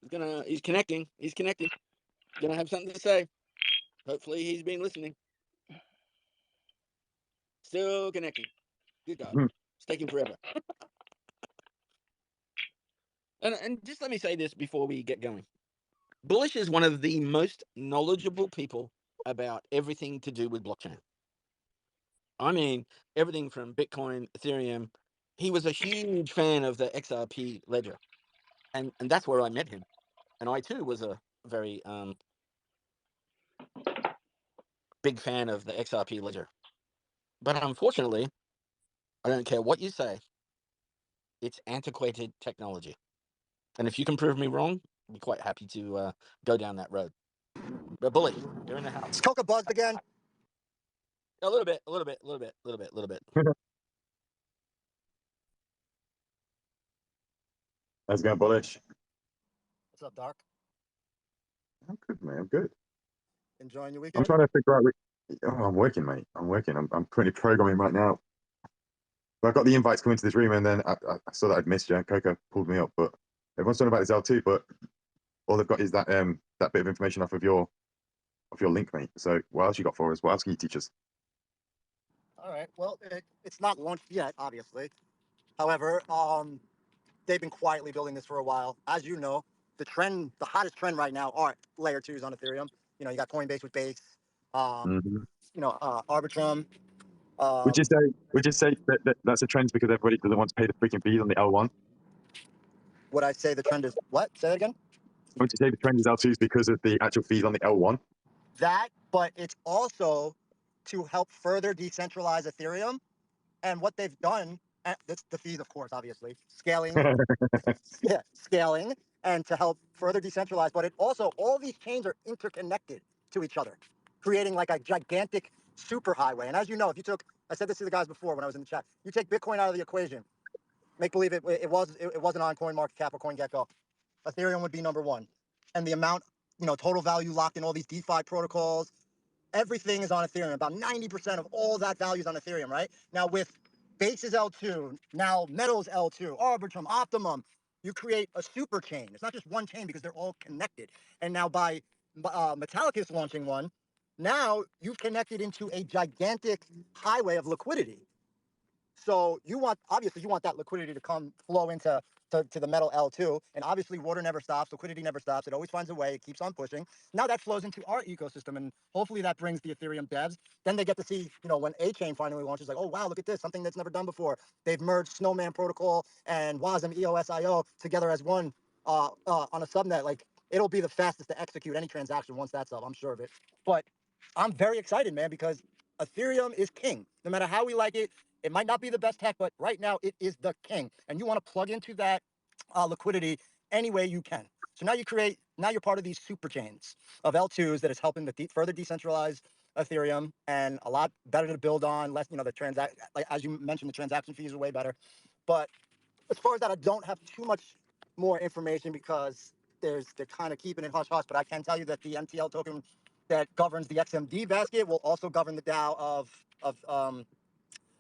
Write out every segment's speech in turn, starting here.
He's connecting. He's connecting. Gonna have something to say. Hopefully he's been listening. Still connecting. Good God. It's taking forever. And just let me say this before we get going. Bullish is one of the most knowledgeable people about everything to do with blockchain. I mean, everything from Bitcoin, Ethereum. He was a huge fan of the XRP ledger. And that's where I met him. And I too was a very big fan of the XRP ledger. But unfortunately, I don't care what you say, it's antiquated technology. And if you can prove me wrong, I'd be quite happy to go down that road. But Bully, you're in the house. Is Coca buzzed again? A little bit, a little bit, a little bit, a little bit, a little bit. How's it going, Bullish? What's up, Dark? I'm good, man. I'm good. Enjoying your I'm weekend? trying to figure out. I'm working, mate. I'm working. I'm pretty programming right now. But I got the invites coming to this room, and then I saw that I'd missed you. Coco pulled me up, but everyone's talking about this L2, but all they've got is that that bit of information off of your link, mate. So what else you got for us? What else can you teach us? All right. Well, it's not launched yet, obviously. However, they've been quietly building this for a while. As you know, the hottest trend right now are layer 2s on Ethereum. You know, you got Coinbase with Base, Arbitrum. Would you say that's a trend because everybody doesn't want to pay the freaking fees on the L1? Would I say the trend is what? Say that again? Would you say the trend is L2s because of the actual fees on the L1? That, but it's also to help further decentralize Ethereum. And what they've done, and that's the fees, of course, obviously, scaling, scaling, and to help further decentralize. But it also, all these chains are interconnected to each other, creating like a gigantic superhighway. And as you know, if you took, I said this to the guys before when I was in the chat, you take Bitcoin out of the equation, make believe it wasn't on CoinMarketCap or CoinGecko, Ethereum would be number one. And the amount, total value locked in all these DeFi protocols, everything is on Ethereum. About 90% of all that value is on Ethereum, right? Now with Base's L2, now Metal's L2, Arbitrum, Optimum, you create a super chain. It's not just one chain because they're all connected. And now by Metallicus launching one, now you've connected into a gigantic highway of liquidity. So obviously you want that liquidity to flow into the Metal L2, and obviously water never stops, liquidity never stops. It always finds a way. It keeps on pushing. Now that flows into our ecosystem, and hopefully that brings the Ethereum devs. Then they get to see, when A chain finally launches, like, oh wow, look at this, something that's never done before. They've merged Snowman Protocol and WASM EOSIO together as one on a subnet. Like it'll be the fastest to execute any transaction once that's up. I'm sure of it. But I'm very excited, man, because Ethereum is king. No matter how we like it, it might not be the best tech, but right now it is the king. And you want to plug into that liquidity any way you can. So now you're part of these super chains of L2s that is helping to further decentralize Ethereum and a lot better to build on. Less, like as you mentioned, the transaction fees are way better. But as far as that, I don't have too much more information because they're kind of keeping it hush hush. But I can tell you that the MTL token that governs the XMD basket will also govern the DAO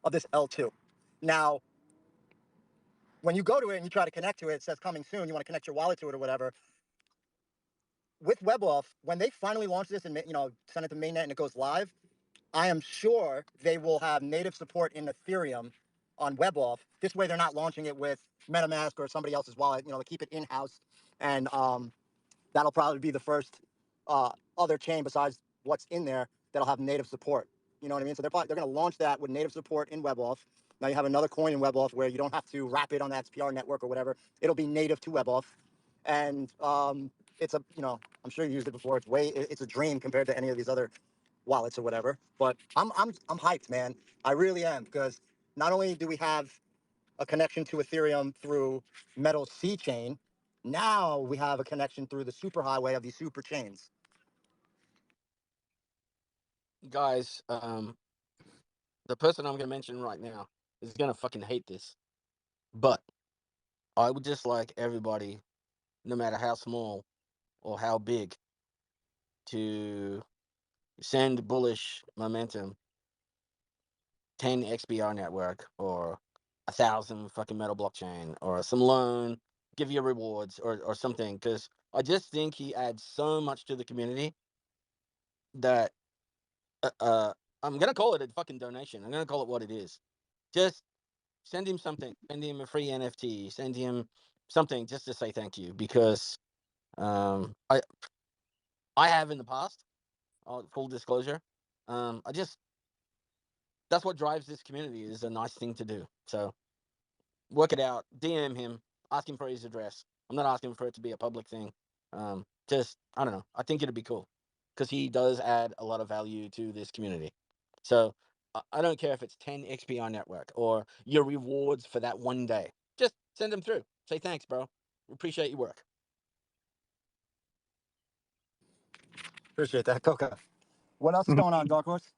of this L2. Now, when you go to it and you try to connect to it, it says coming soon. You want to connect your wallet to it or whatever. With WebOff, when they finally launch this and send it to mainnet and it goes live, I am sure they will have native support in Ethereum on WebOff. This way, they're not launching it with MetaMask or somebody else's wallet. They keep it in house, and that'll probably be the first other chain besides what's in there that'll have native support. You know what I mean? So they're going to launch that with native support in WebOff. Now you have another coin in WebOff where you don't have to wrap it on the XPR network or whatever. It'll be native to WebOff, and it's I'm sure you used it before. It's a dream compared to any of these other wallets or whatever. But I'm hyped, man. I really am, because not only do we have a connection to Ethereum through Metal C chain, now we have a connection through the superhighway of these super chains. Guys, the person I'm going to mention right now is going to fucking hate this. But I would just like everybody, no matter how small or how big, to send Bullish Momentum 10 XPR network or 1,000 fucking Metal blockchain or some loan give you rewards or something, because I just think he adds so much to the community that I'm gonna call it a fucking donation. I'm gonna call it what it is. Just send him something. Send him a free NFT. Send him something just to say thank you, because I have in the past. Full disclosure, I just that's what drives this community, is a nice thing to do. So work it out. DM him. Ask him for his address. I'm not asking for it to be a public thing. Just I don't know. I think it'd be cool because he does add a lot of value to this community. So I don't care if it's 10 XPR network or your rewards for that one day. Just send them through. Say thanks, bro. We appreciate your work. Appreciate that, Coca. What else is going on, Dark Horse?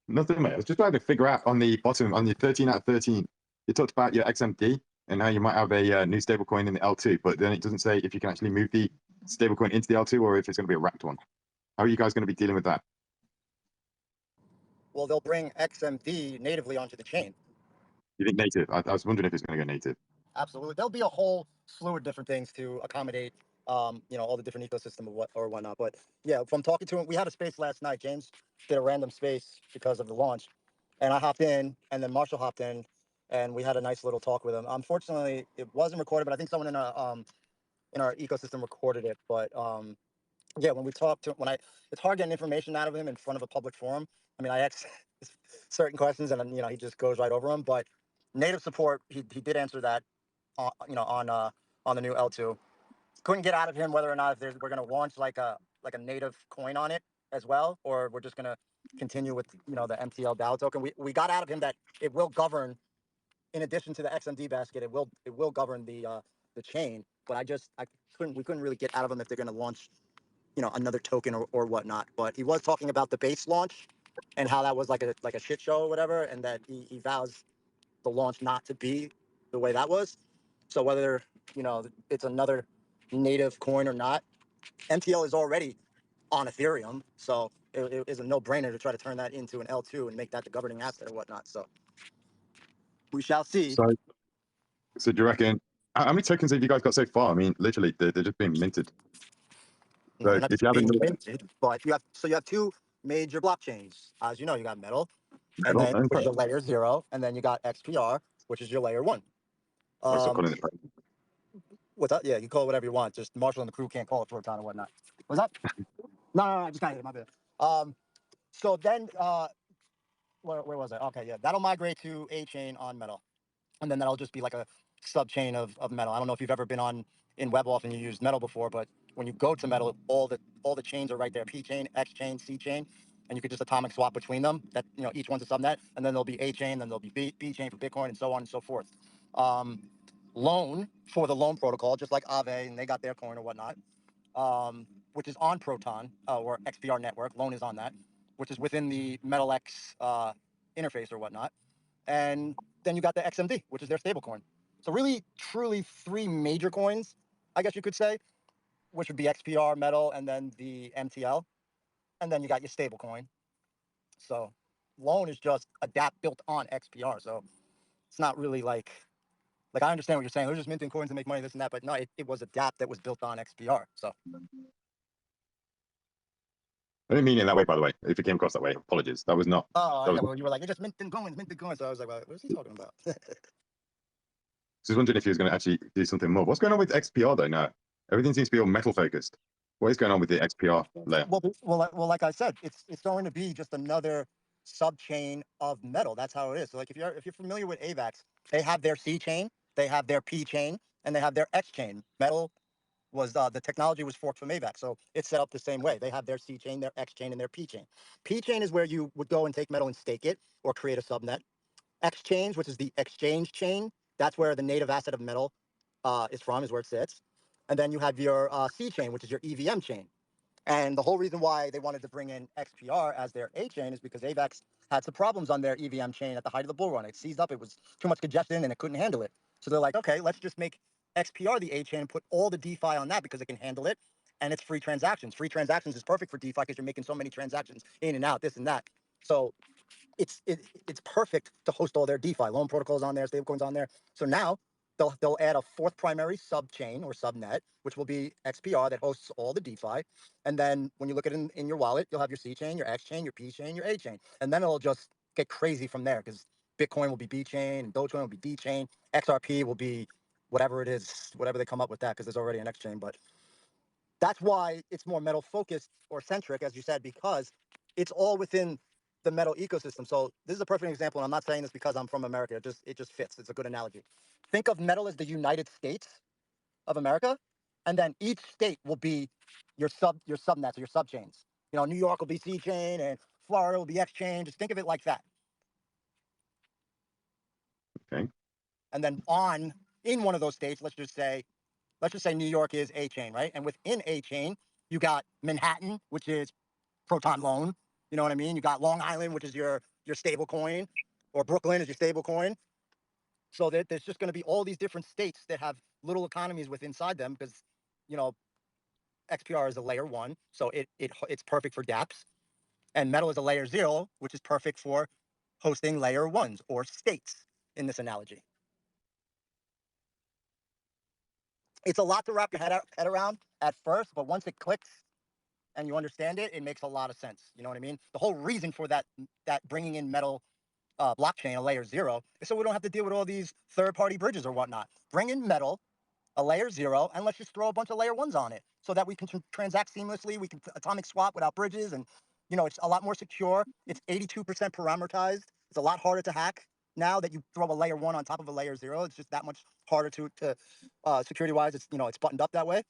Nothing, mate. I was just trying to figure out on the bottom, on the 13 out of 13, you talked about your XMD and how you might have a new stablecoin in the L2, but then it doesn't say if you can actually move the stablecoin into the L2 or if it's going to be a wrapped one. How are you guys going to be dealing with that? Well, they'll bring XMD natively onto the chain. You think native? I was wondering if it's going to go native. Absolutely. There'll be a whole slew of different things to accommodate, all the different ecosystem or whatnot. But yeah, from talking to him, we had a space last night. James did a random space because of the launch, and I hopped in, and then Marshall hopped in, and we had a nice little talk with him. Unfortunately, it wasn't recorded, but I think someone in our ecosystem recorded it. But yeah, when we talked to when I, it's hard getting information out of him in front of a public forum. I mean, I asked certain questions, and then he just goes right over them. But native support, he did answer that on the new L2. Couldn't get out of him whether or not if we're going to launch like a native coin on it as well, or we're just going to continue with the MTL DAO token. We got out of him that it will govern, in addition to the XMD basket, it will govern the chain. But we couldn't really get out of him if they're going to launch another token or whatnot. But he was talking about the base launch and how that was like a shit show or whatever, and that he vows the launch not to be the way that was. So whether it's another native coin or not, MTL is already on Ethereum, so it is a no-brainer to try to turn that into an L2 and make that the governing asset or whatnot. So we shall see. So do you reckon, how many tokens have you guys got so far? I mean, literally, they're just being minted. No, So they're not if just you have being another minted, but you have two major blockchains. As you know, you got Metal, and metal, then which is your layer 0, and then you got XPR, which is your layer 1. I'm still Um, calling it. what's that? Yeah, you call it whatever you want. Just Marshall and the crew can't call it Fortran or whatnot. What's that? No, I just kind of hit my bad. So then, where was I? Okay, yeah, that'll migrate to a chain on Metal, and then that'll just be like a sub chain of Metal. I don't know if you've ever been in WebAuth and you used Metal before, but when you go to Metal, all the chains are right there: P chain, X chain, C chain, and you could just atomic swap between them. That each one's a subnet, and then there'll be A chain, then there'll be B chain for Bitcoin, and so on and so forth. Loan for the loan protocol, just like Aave, and they got their coin or whatnot, which is on Proton or XPR network. Loan is on that, which is within the MetalX interface or whatnot. And then you got the XMD, which is their stablecoin. So really, truly, three major coins, I guess you could say, which would be XPR, Metal, and then the MTL, and then you got your stablecoin. So Loan is just a DApp built on XPR. So it's not really like I understand what you're saying. They're just minting coins to make money, this and that, but no, it was a DApp that was built on XPR. So I didn't mean it that way, by the way. If it came across that way, apologies. That was not. oh That yeah, was well you were like, you're just minting coins, minting coins. So I was like, well, what is he talking about? just wondering if he was going to actually do something more. What's going on with XPR though now? Everything seems to be all metal focused. What is going on with the XPR layer? Well, like I said, it's going to be just another sub chain of Metal. That's how it is. So like if you're familiar with AVAX, they have their C chain, they have their P chain, and they have their X chain. Metal was the technology was forked from AVAX, so it's set up the same way. They have their C chain, their X chain, and their P chain. P chain is where you would go and take Metal and stake it or create a subnet. Exchange, which is the exchange chain, that's where the native asset of Metal is from, is where it sits. And then you have your C chain, which is your EVM chain. And the whole reason why they wanted to bring in XPR as their A chain is because AVAX had some problems on their EVM chain at the height of the bull run. It seized up, it was too much congestion, and it couldn't handle it. So they're like, okay, let's just make XPR the A chain and put all the DeFi on that because it can handle it. And it's free transactions. Free transactions is perfect for DeFi because you're making so many transactions in and out, this and that. So it's perfect to host all their DeFi. Loan protocols on there, stablecoins on there. So now they'll add a fourth primary subchain or subnet, which will be XPR that hosts all the DeFi. And then when you look at it in your wallet, you'll have your C chain, your X chain, your P chain, your A chain. And then it'll just get crazy from there because Bitcoin will be B chain and Dogecoin will be D chain. XRP will be whatever it is, whatever they come up with that, because there's already an X chain. But that's why it's more metal focused or centric, as you said, because it's all within the metal ecosystem. So this is a perfect example, and I'm not saying this because I'm from America. It just fits. It's a good analogy. Think of metal as the United States of America, and then each state will be your subnets or your subchains. You know, New York will be C chain, and Florida will be X chain. Just think of it like that. Okay. And then in one of those states, let's just say New York is A chain, right? And within A chain, you got Manhattan, which is Proton Loan. You know what I mean? You got Long Island, which is your stable coin, or Brooklyn is your stable coin. So there's just going to be all these different states that have little economies inside them because, you know, XPR is a layer 1, so it's perfect for dApps, and Metal is a layer 0, which is perfect for hosting layer 1s or states in this analogy. It's a lot to wrap your head around at first, but once it clicks and you understand it, it makes a lot of sense. You know what I mean? The whole reason for that bringing in Metal blockchain, a layer 0, is so we don't have to deal with all these third-party bridges or whatnot. Bring in Metal, a layer 0, and let's just throw a bunch of layer 1s on it so that we can transact seamlessly. We can atomic swap without bridges, and you know, it's a lot more secure. It's 82% parameterized. It's a lot harder to hack now that you throw a layer 1 on top of a layer 0. It's just that much harder to security-wise. It's, you know, it's buttoned up that way.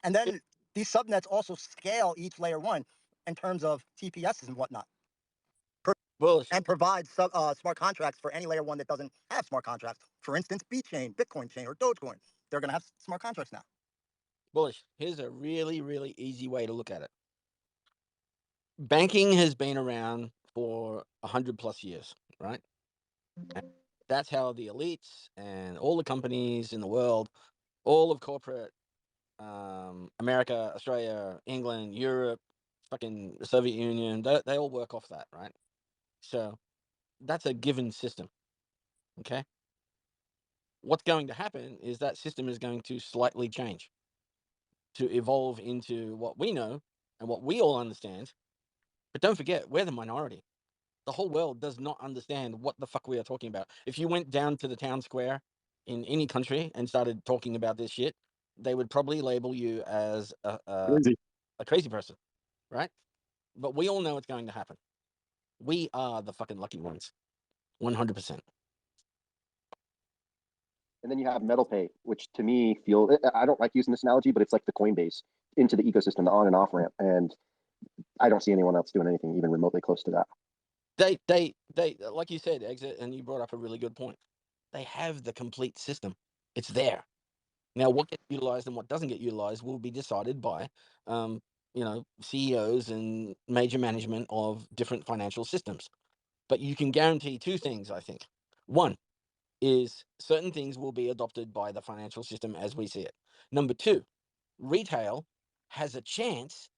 And then these subnets also scale each layer 1 in terms of TPS and whatnot, Bullish. and provide smart contracts for any layer 1 that doesn't have smart contracts. For instance, B chain, Bitcoin chain, or Dogecoin. They're going to have smart contracts now. Bullish. Here's a really, really easy way to look at it. Banking has been around for 100+ years, right? And that's how the elites and all the companies in the world, all of corporate America, Australia, England, Europe, fucking Soviet Union, they all work off that, right? So that's a given system. Okay. What's going to happen is that system is going to slightly change to evolve into what we know and what we all understand. But don't forget, we're the minority. The whole world does not understand what the fuck we are talking about. If you went down to the town square in any country and started talking about this shit, they would probably label you as a crazy person, right? But we all know it's going to happen. We are the fucking lucky ones, 100%. And then you have Metal Pay, which to me I don't like using this analogy, but it's like the Coinbase into the ecosystem, the on and off ramp. And I don't see anyone else doing anything even remotely close to that. They like you said, Exit, and you brought up a really good point. They have the complete system. It's there. Now, what gets utilized and what doesn't get utilized will be decided by, you know, CEOs and major management of different financial systems. But you can guarantee two things, I think. One is certain things will be adopted by the financial system as we see it. Number two, retail has a chance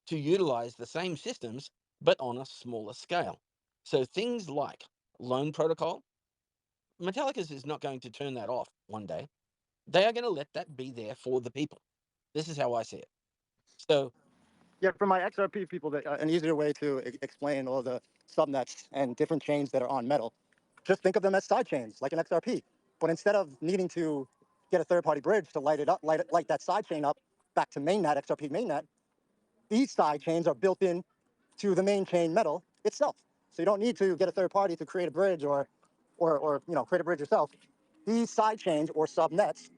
to utilize the same systems, but on a smaller scale. So things like loan protocol, Metallicus is not going to turn that off one day. They are going to let that be there for the people. This is how I see it. So, yeah, for my XRP people, an easier way to explain all the subnets and different chains that are on Metal, just think of them as side chains, like an XRP. But instead of needing to get a third-party bridge to light that side chain up back to mainnet, XRP mainnet, these side chains are built in to the main chain Metal itself. So you don't need to get a third party to create a bridge or you know, create a bridge yourself. These side chains or subnets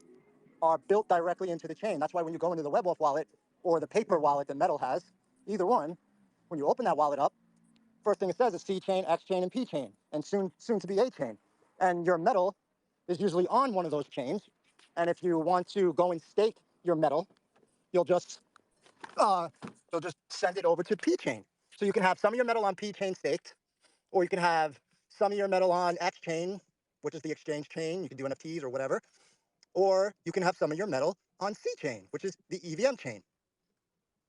are built directly into the chain. That's why when you go into the WebWolf wallet or the paper wallet that Metal has, either one, when you open that wallet up, first thing it says is C chain, X chain, and P chain, and soon to be A chain. And your Metal is usually on one of those chains. And if you want to go and stake your Metal, you'll just send it over to P chain. So you can have some of your Metal on P chain staked, or you can have some of your Metal on X chain, which is the exchange chain. You can do NFTs or whatever. Or you can have some of your Metal on C chain, which is the EVM chain.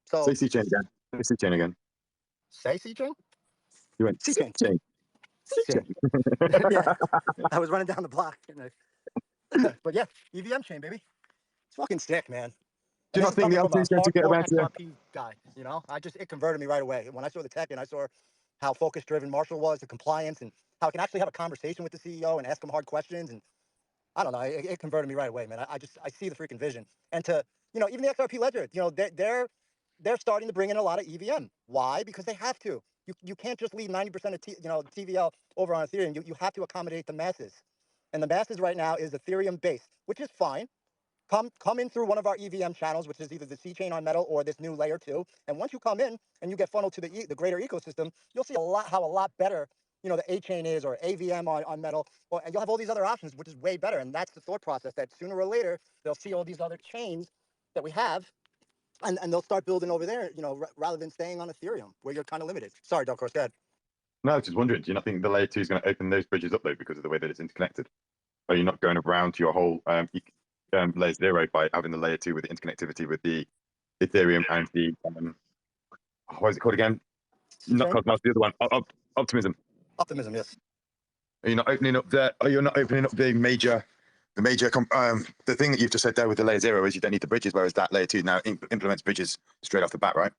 So Say C chain again. Say C chain again. say C chain? You went C chain. chain. C chain. Yeah, I was running down the block. But yeah, EVM chain, baby. It's fucking sick, man. Do you not think the Coming from L2 a is going to get hardcore around to? XRP guy, you know, it converted me right away. When I saw the tech and I saw how focus driven Marshall was, the compliance, and how I can actually have a conversation with the CEO and ask him hard questions. And I don't know, it converted me right away, man. I see the freaking vision. And to, you know, even the XRP ledger, you know, they're starting to bring in a lot of EVM. Why? Because they have to. You can't just leave 90% of TVL over on Ethereum. You have to accommodate the masses. And the masses right now is Ethereum based, which is fine. Come in through one of our EVM channels, which is either the C chain on Metal or this new layer 2. And once you come in and you get funneled to the greater ecosystem, you'll see how a lot better, you know, the A chain is, or AVM on Metal, and you'll have all these other options, which is way better. And that's the thought process, that sooner or later they'll see all these other chains that we have, and they'll start building over there, you know, rather than staying on Ethereum where you're kind of limited. Sorry, Dark Horse, go ahead. No, I was just wondering, do you not think the layer 2 is going to open those bridges up though because of the way that it's interconnected? Are you not going around to your whole layer 0 by having the layer 2 with the interconnectivity with the Ethereum and the what is it called again? Not Cosmos, the other one, Optimism. Optimism, yes. Are you not opening up the major the thing that you've just said there with the layer 0 is you don't need the bridges, whereas that layer 2 now implements bridges straight off the bat, right?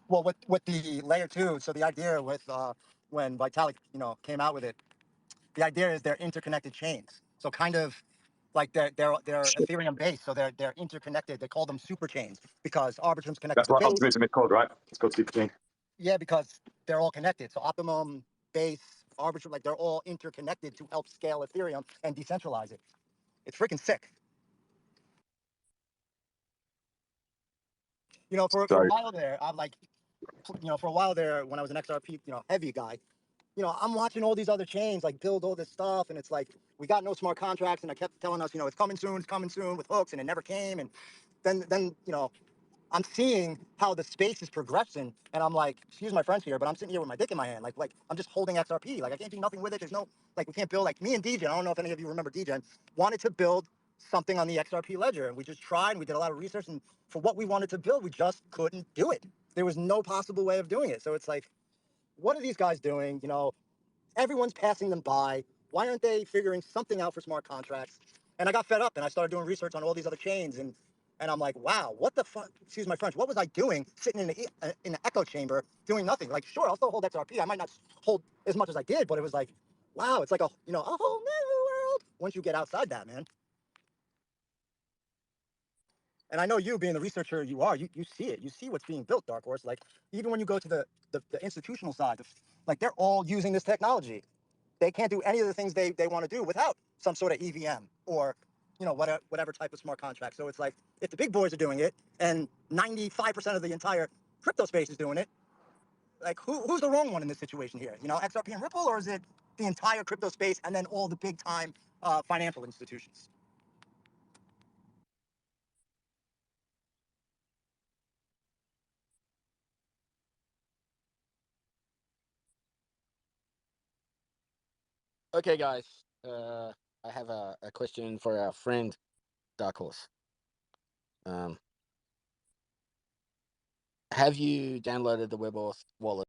Well, with the layer 2, so the idea with when Vitalik, you know, came out with it, the idea is they're interconnected chains. So kind of like they're Ethereum based, so they're interconnected. They call them super chains because Arbitrum's connected That's to what base. Optimism is called, right? It's called Superchain. Yeah, because they're all connected. So Optimum, Base, Arbitrum, like they're all interconnected to help scale Ethereum and decentralize it. It's freaking sick. You know, for a while there, I'm like, you know, for a while there when I was an XRP, you know, heavy guy, you know, I'm watching all these other chains like build all this stuff, and it's like we got no smart contracts, and I kept telling us, you know, it's coming soon with hooks, and it never came. And then you know, I'm seeing how the space is progressing, and I'm like, excuse my French here, but I'm sitting here with my dick in my hand, like I'm just holding XRP, like I can't do nothing with it. There's no, like, we can't build, like me and DGen, I don't know if any of you remember DGen, wanted to build something on the XRP ledger, and we just tried, and we did a lot of research, and for what we wanted to build, we just couldn't do it. There was no possible way of doing it. So it's like, what are these guys doing? You know, everyone's passing them by. Why aren't they figuring something out for smart contracts? And I got fed up and I started doing research on all these other chains, and I'm like, wow, what the fuck? Excuse my French. What was I doing sitting in the echo chamber doing nothing? Like, sure, I'll still hold XRP. I might not hold as much as I did, but it was like, wow, it's like a, you know, a whole new world once you get outside that, man. And I know you, being the researcher you are, you see it. You see what's being built, Dark Horse. Like, even when you go to the institutional side, like, they're all using this technology. They can't do any of the things they want to do without some sort of EVM or, you know, whatever type of smart contract. So it's like, if the big boys are doing it and 95% of the entire crypto space is doing it, like, who's the wrong one in this situation here? You know, XRP and Ripple, or is it the entire crypto space and then all the big time financial institutions? Okay, guys. I have a question for our friend Dark Horse. Have you downloaded the WebAuth wallet?